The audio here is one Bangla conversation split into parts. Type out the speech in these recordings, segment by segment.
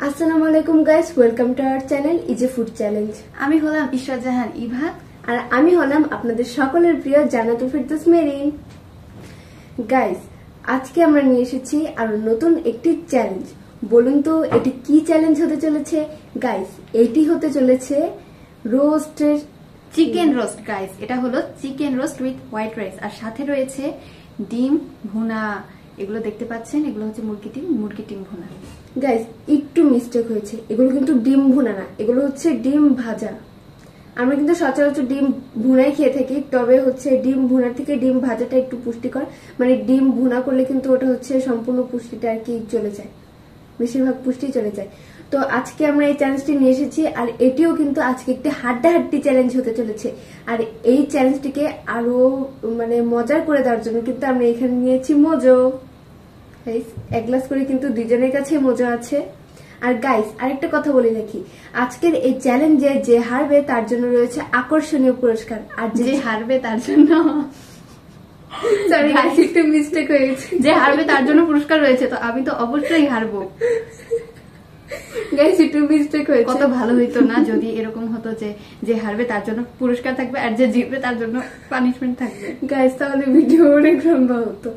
আসসালামু আলাইকুম guys, welcome to our channel easy food challenge. আমি হলাম ইশরাত জাহান ইভা আর আমি হলাম আপনাদের সকলের প্রিয় জান্নাতুল ফেরদৌস মেরিন। গাইস, আজকে আমরা নিয়ে এসেছি আরো নতুন একটি চ্যালেঞ্জ। বলুন তো এটি কি চ্যালেঞ্জ হতে চলেছে? গাইস, এটি হতে চলেছে রোস্টের চিকেন রোস্ট। গাইস, এটা হলো chicken roast with white rice, আর সাথে রয়েছে ডিম ভুনা। এগুলো দেখতে পাচ্ছেন, এগুলো হচ্ছে মুরগি ডিম ভুনা। গাইস, একটু মিস্টেক হয়েছে, এগুলো কিন্তু ডিম ভুনা না, এগুলো হচ্ছে ডিম ভাজা। আমরা কিন্তু সচরাচর ডিম ভুনাই খেয়ে থাকি, তবে হচ্ছে ডিম ভুনার থেকে ডিম ভাজাটা একটু পুষ্টিকর। মানে ডিম ভুনা করলে কিন্তু ওটা হচ্ছে সম্পূর্ণ পুষ্টিটা আর কি চলে যায়, বেশিরভাগ পুষ্টি চলে যায়। তো আজকে আমরা এই চ্যালেঞ্জটি নিয়ে এসেছি, আর এটিও কিন্তু আজকে একটি হাড্ডাহাড্ডি চ্যালেঞ্জ হতে চলেছে। আর এই চ্যালেঞ্জটিকে আরো মানে মজার করে দেওয়ার জন্য কিন্তু আমরা এখানে নিয়েছি মোজো। এক গ্লাস করে কিন্তু দুজনের কাছে মজা আছে। আর গাইস, আরেকটা কথা বলে রাখি, আজকের এই চ্যালেঞ্জে যে হারবে তার জন্য রয়েছে আকর্ষণীয় পুরস্কার, আর যে হারবে তার জন্য সরি গাইস, একটু মিস্টেক হয়েছে। যে হারবে তার জন্য পুরস্কার রয়েছে, তো আমি তো অবশ্যই হারবো। গাইস, একটু মিস্টেক হয়েছে। কত ভালো হইতো না যদি এরকম হতো যে যে হারবে তার জন্য পুরস্কার থাকবে আর যে জিতবে তার জন্য পানিশমেন্ট থাকবে। গাইস, তাহলে ভিডিও অনেক লম্বা হতো।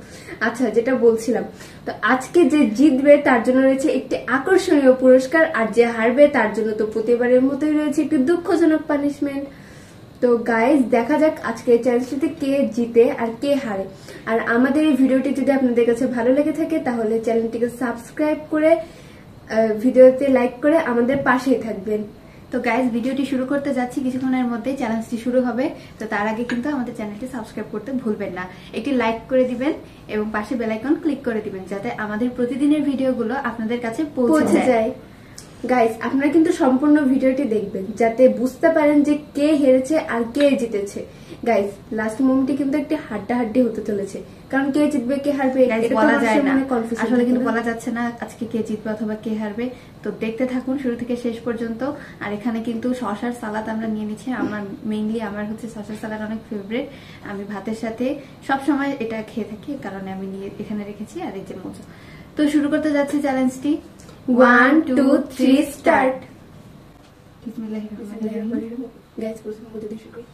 আচ্ছা, যেটা বলছিলাম, তো আজকে যে জিতবে তার জন্য রয়েছে একটি আকর্ষণীয় পুরস্কার, আর যে হারবে তার জন্য তো প্রতিবারের মতোই রয়েছে একটি দুঃখজনক পানিশমেন্ট। তো গাইস, দেখা যাক আজকে এই চ্যালেঞ্জটিতে কে জিতে আর কে হারে। আর আমাদের এই ভিডিওটি যদি আপনাদের কাছে ভালো লেগে থাকে তাহলে চ্যানেলটিকে সাবস্ক্রাইব করে ভিডিওতে লাইক করে আমাদের পাশেই থাকবেন। তো গাইজ, ভিডিওটি শুরু করতে যাচ্ছি, কিছুক্ষণের মধ্যে চ্যালেঞ্জটি শুরু হবে। তো তার আগে কিন্তু আমাদের চ্যানেলটি সাবস্ক্রাইব করতে ভুলবেন না। একটি লাইক করে দিবেন এবং পাশে বেল আইকন ক্লিক করে দিবেন, যাতে আমাদের প্রতিদিনের ভিডিওগুলো আপনাদের কাছে পৌঁছে যায়। গাইস, আপনারা কিন্তু সম্পূর্ণ ভিডিওটি দেখবেন যাতে বুঝতে পারেন যে কে হেরেছে আর কে জিতেছে। গাইস, লাস্ট মোমেন্টে কিন্তু একটা হাড্ডাহাড্ডি হতে চলেছে, কারণ কে জিতবে কে হারবে এটা বলা যায় না, আসলে কিন্তু বলা যাচ্ছে না আজকে কে জিতবে অথবা কে হারবে। তো দেখতে থাকুন শুরু থেকে শেষ পর্যন্ত। আর এখানে কিন্তু শসার সালাদ আমরা নিয়ে নিচ্ছি। আমার হচ্ছে শসার সালাদ অনেক ফেভারিট। আমি ভাতের সাথে সব সময় এটা খেয়ে থাকি, কারণে আমি নিয়ে এখানে রেখেছি। আর এই যে মোজো। তো শুরু করতে যাচ্ছি চ্যালেঞ্জটি। 1 2 3 স্টার্ট। গাইস, প্রথম মধ্যে দিয়ে শুরু করি।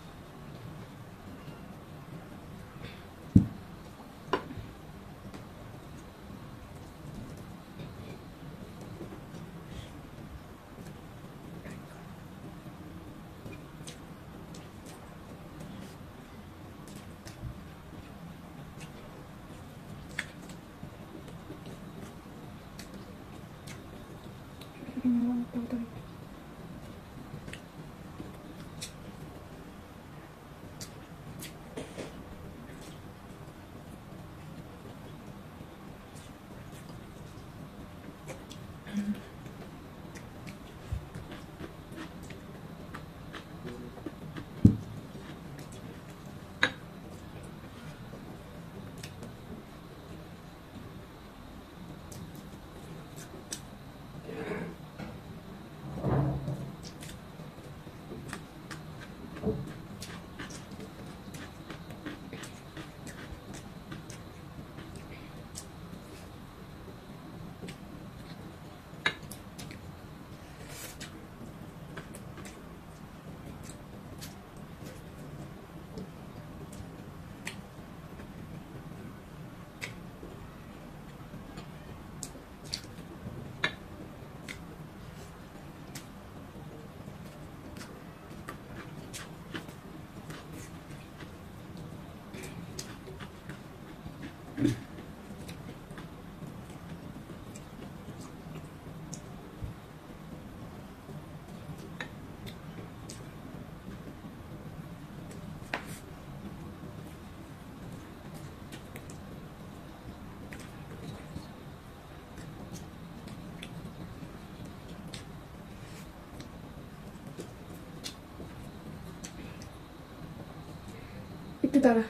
একটু দাঁড়া।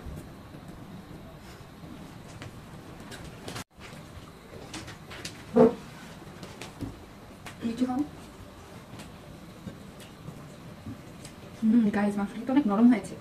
গাইজ, মাংসটা তো অনেক নরম হয়েছে।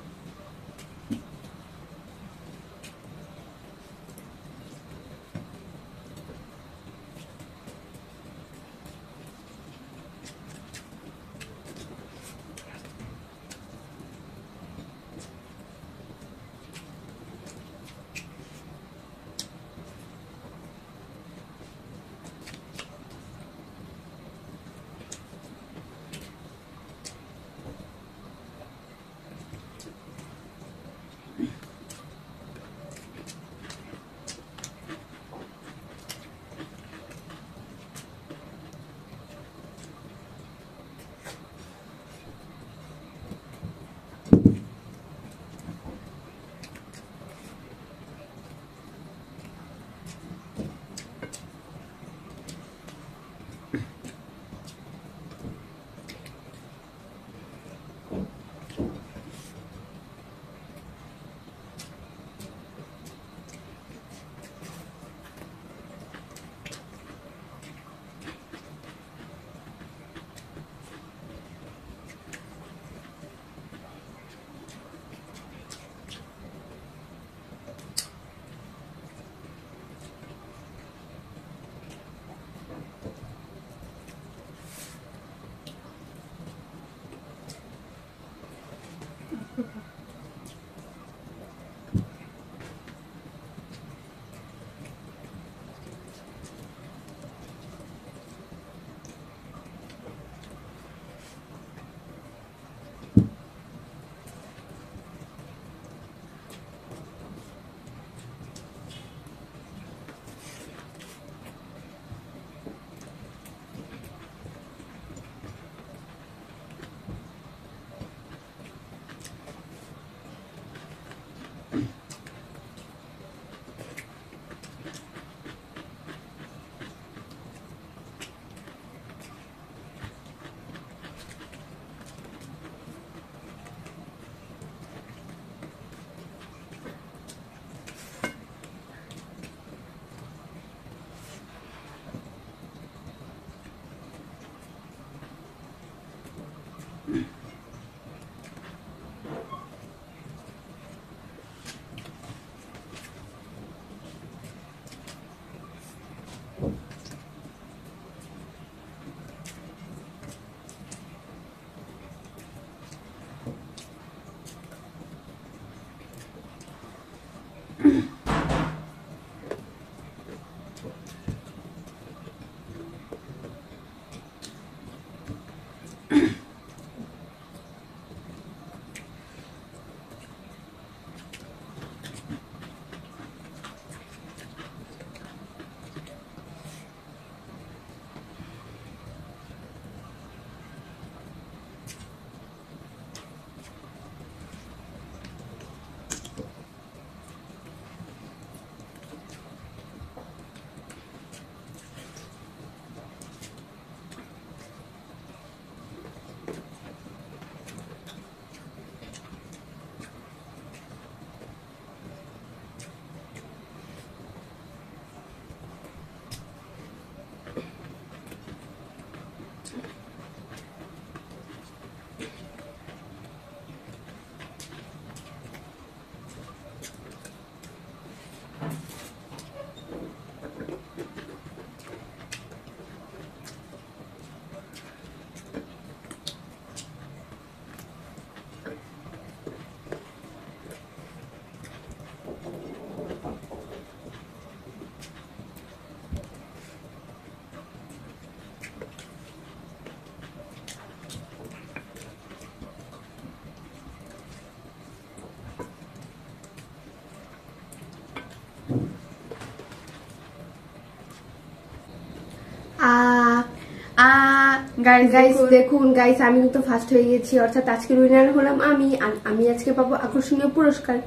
গাইস দেখুন গাইস, আমি কিন্তু ফার্স্ট হয়ে গেছি, অর্থাৎ আজকে উইনার হলাম আমি। আমি আজকে পাবো আকর্ষণীয় পুরস্কার।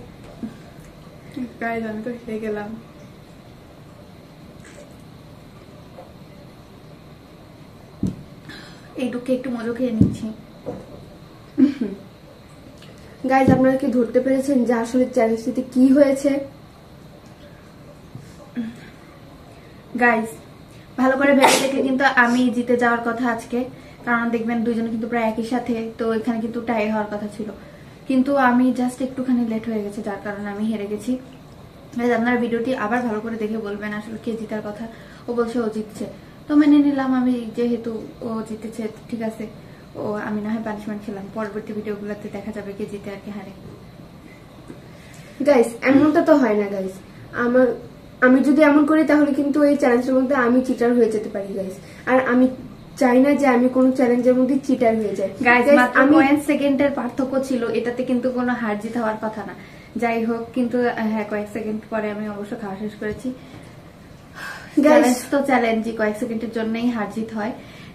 গাইস আমি তো হেরে গেলাম। এইটুকু একটু মজা খেয়ে নিচ্ছি। গাইস আপনারা কি ধরতে পেরেছেন যে আসলে চ্যালেঞ্জটিতে কি হয়েছে? গাইস ভালো করে ভেবে দেখলে কিন্তু আমি জিতে যাওয়ার কথা আজকে, কারণ দেখবেন দুইজনে কিন্তু প্রায় একই সাথে, তো এখানে কিন্তু টাই হওয়ার কথা ছিল, কিন্তু আমি জাস্ট একটুখানি লেট হয়ে গেছে, যার কারণে আমি হেরে গেছি। আপনারা ভিডিওটি আবার ভালো করে দেখে বলবেন আসলে কে জিতার কথা। ও বলছে ও জিতছে, তো মেনে নিলাম আমি, যেহেতু ও জিতেছে ঠিক আছে, ও আমি না হয় পানিশমেন্ট খেলাম। পরবর্তী ভিডিওগুলোতে দেখা যাবে কে জিতে আর কে হারে। গাইস এমনটা তো হয় না গাইস, আমি যদি এমন করি তাহলে কিন্তু এই চ্যালেঞ্জের মধ্যে আমি চিটার হয়ে যেতে পারি গাইস, আর আমি চাই না যে আমি কোনো চ্যালেঞ্জের মধ্যে চিটার হয়ে যাই। গাইস মাত্র কয়েক সেকেন্ডের পার্থক্য ছিল, এটাতে কিন্তু কোনো হার জিত হওয়ার কথা না। যাই হোক, কিন্তু হ্যাঁ কয়েক সেকেন্ড পরে আমি অবশ্য খাওয়া শেষ করেছি। চ্যালেঞ্জ তো চ্যালেঞ্জই, কয়েক সেকেন্ডের জন্যই হার জিত হয়,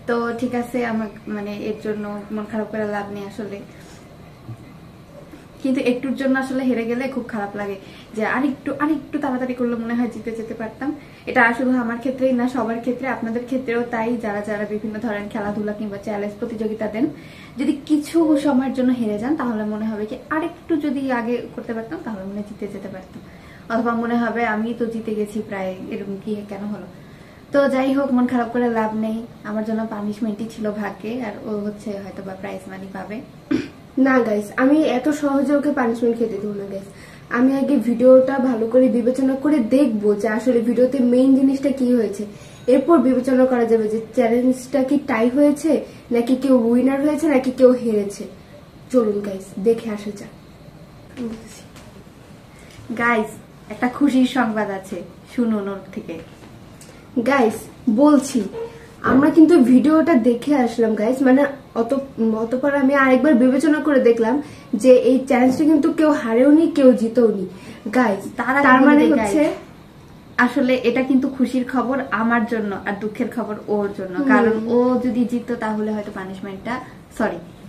তো ঠিক আছে, আমার মানে এর জন্য মন খারাপ করে লাভ নেই আসলে। কিন্তু একটুর জন্য আসলে হেরে গেলে খুব খারাপ লাগে, যে আরেকটু তাড়াতাড়ি করলে মনে হয় জিতে যেতে পারতাম। এটা শুধু আমার ক্ষেত্রেই না, সবার ক্ষেত্রে, আপনাদের ক্ষেত্রেও তাই। যারা যারা বিভিন্ন ধরনের খেলাধুলা কিংবা চ্যালেঞ্জ প্রতিযোগিতা দেন, যদি কিছু সময়ের জন্য হেরে যান তাহলে মনে হবে কি আরেকটু যদি আগে করতে পারতাম তাহলে মনে জিতে যেতে পারতাম, অথবা মনে হবে আমি তো জিতে গেছি প্রায়, এরকম কি কেন হলো। তো যাই হোক, মন খারাপ করে লাভ নেই, আমার জন্য পানিশমেন্টই ছিল ভাগ্যে, আর ও হচ্ছে হয়তো বা প্রাইজ মানি পাবে। না গাইস, আমি এত সহজে ওকে পানিশমেন্ট খেতে দেবো না গাইস। আমি আগে ভিডিওটা ভালো করে বিবেচনা করে দেখবো যে আসলে ভিডিওতে মেইন জিনিসটা কি হয়েছে, এরপর বিবেচনা করা যাবে যে চ্যালেঞ্জটা কি টাই হয়েছে, নাকি কেউ উইনার হয়েছে, নাকি কেউ হেরেছে। চলুন গাইস দেখে আসা যাক। গাইস একটা খুশির সংবাদ আছে, শুনুন ওর থেকে। গাইস বলছি, আমরা কিন্তু ভিডিওটা দেখে আসলাম গাইস, মানে অতপর আমি আরেকবার বিবেচনা করে দেখলাম যে এই চ্যালেঞ্জটা কিন্তু কেউ হারেওনি, কেউ জিতেওনি গাইস। তার মানে হচ্ছে আসলে এটা কিন্তু খুশির খবর আমার জন্য, আর দুঃখের খবর ওর জন্য, কারণ ও যদি জিততো তাহলে হয়তো পানিশমেন্টটা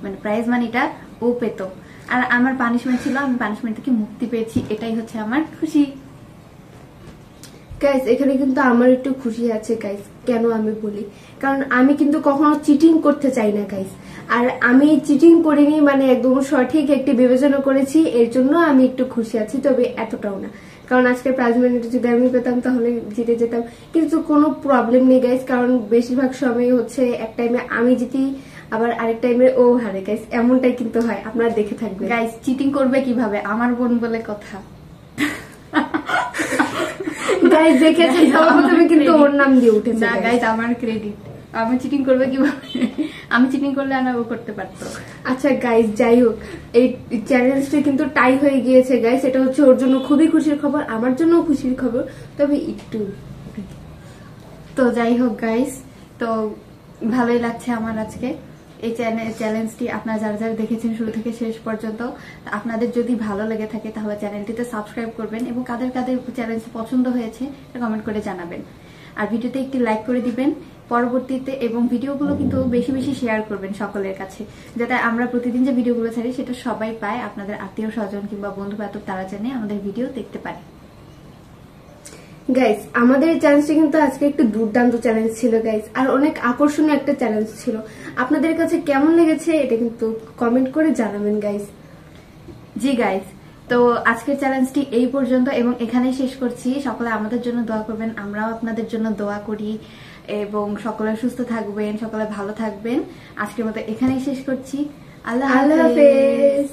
মানে প্রাইজ মানিটা ও পেতো, আর আমার পানিশমেন্ট ছিল, আমি পানিশমেন্ট থেকে মুক্তি পেয়েছি, এটাই হচ্ছে আমার খুশি। গাইস এখানে কিন্তু আমার একটু খুশি আছে গাইস, কেন আমি বলি, কারণ আমি কিন্তু কখনো চিটিং করতে চাই না গাইস, আর আমি চিটিং করিনি, মানে একদম সঠিক একটি বিবেচনা করেছি, এর জন্য আমি একটু খুশি আছি, তবে এতটাও না, কারণ আজকের প্রাইজ মানি যদি আমি পেতাম তাহলে জিতে যেতাম, কিন্তু কোনো প্রবলেম নেই গাইস, কারণ বেশিরভাগ সময় হচ্ছে এক টাইমে আমি জিতি, আবার আরেক টাইমে ও হারে গাইস, এমনটাই কিন্তু হয়, আপনারা দেখে থাকবেন। গাইস চিটিং করবে কিভাবে, আমার বোন বলে কথা। গাইস দেখেছি সর্বপ্রথমে কিন্তু ওর নাম দিয়ে উঠেছে না গাইস, আমার ক্রেডিট, আমি চিটিং করবে কিভাবে, আমি চিটিং করলে আর ও করতে পারতো। আচ্ছা গাইস যাই হোক, এই চ্যালেঞ্জটা কিন্তু টাই হয়ে গিয়েছে গাইস, এটা হচ্ছে ওর জন্য খুবই খুশির খবর, আমার জন্য খুশির খবর, তবে একটু তো যাই হোক গাইস, তো ভালোই লাগছে আমার আজকে এই চ্যালেঞ্জটি। আপনারা যারা যারা দেখেছেন শুরু থেকে শেষ পর্যন্ত, আপনাদের যদি ভালো লেগে থাকে তাহলে চ্যানেলটিতে সাবস্ক্রাইব করবেন এবং কাদের কাদের চ্যালেঞ্জ পছন্দ হয়েছে কমেন্ট করে জানাবেন। আর ভিডিওতে একটি লাইক করে দিবেন পরবর্তীতে, এবং ভিডিওগুলো কিন্তু বেশি বেশি শেয়ার করবেন সকলের কাছে, যাতে আমরা প্রতিদিন যে ভিডিওগুলো ছাড়ি সেটা সবাই পায়, আপনাদের আত্মীয় স্বজন কিংবা বন্ধু বান্ধব তারা জানে আমাদের ভিডিও দেখতে পারে। গাইস, আমাদের এই চ্যালেঞ্জটা কিন্তু আজকে একটু দুর্দান্ত চ্যালেঞ্জ ছিল গাইস, আর অনেক আকর্ষণীয় একটা চ্যালেঞ্জ ছিল। আপনাদের কাছে কেমন লেগেছে এটা কিন্তু কমেন্ট করে জানাবেন গাইস। জি গাইস, তো আজকের চ্যালেঞ্জটি এই পর্যন্ত এবং এখানেই শেষ করছি। সকলে আমাদের জন্য দোয়া করবেন, আমরাও আপনাদের জন্য দোয়া করি, এবং সকলে সুস্থ থাকবেন, সকলে ভালো থাকবেন। আজকের মতো এখানেই শেষ করছি। আল্লাহ হাফেজ।